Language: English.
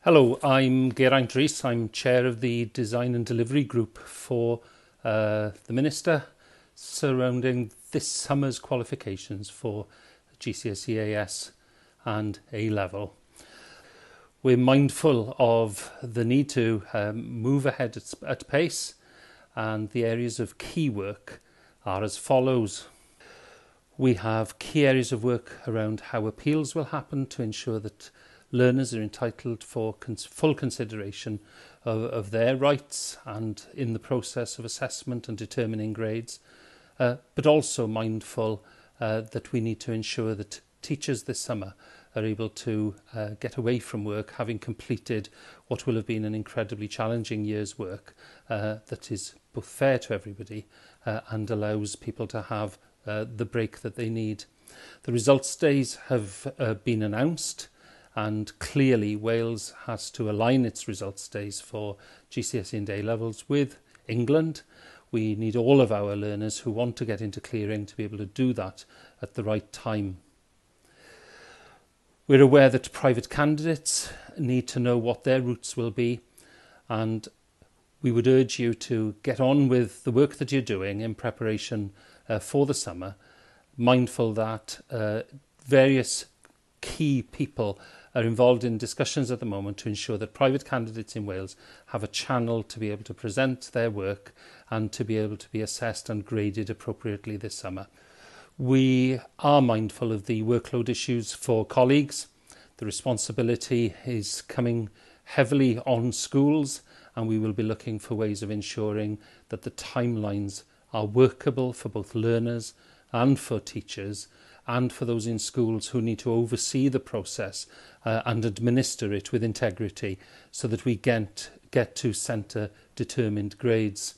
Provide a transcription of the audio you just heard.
Hello, I'm Geraint Rees. I'm chair of the Design and Delivery Group for the Minister surrounding this summer's qualifications for GCSE AS and A-Level. We're mindful of the need to move ahead at pace, and the areas of key work are as follows. We have key areas of work around how appeals will happen to ensure that learners are entitled for full consideration of their rights and in the process of assessment and determining grades, but also mindful that we need to ensure that teachers this summer are able to get away from work having completed what will have been an incredibly challenging year's work that is both fair to everybody and allows people to have the break that they need. The results days have been announced, and clearly Wales has to align its results days for GCSE and A-levels with England. We need all of our learners who want to get into clearing to be able to do that at the right time. We're aware that private candidates need to know what their routes will be, and we would urge you to get on with the work that you're doing in preparation for the summer, mindful that various key people are involved in discussions at the moment to ensure that private candidates in Wales have a channel to be able to present their work and to be able to be assessed and graded appropriately this summer. We are mindful of the workload issues for colleagues. The responsibility is coming heavily on schools, and we will be looking for ways of ensuring that the timelines are workable for both learners and for teachers and for those in schools who need to oversee the process and administer it with integrity so that we get to centre determined grades.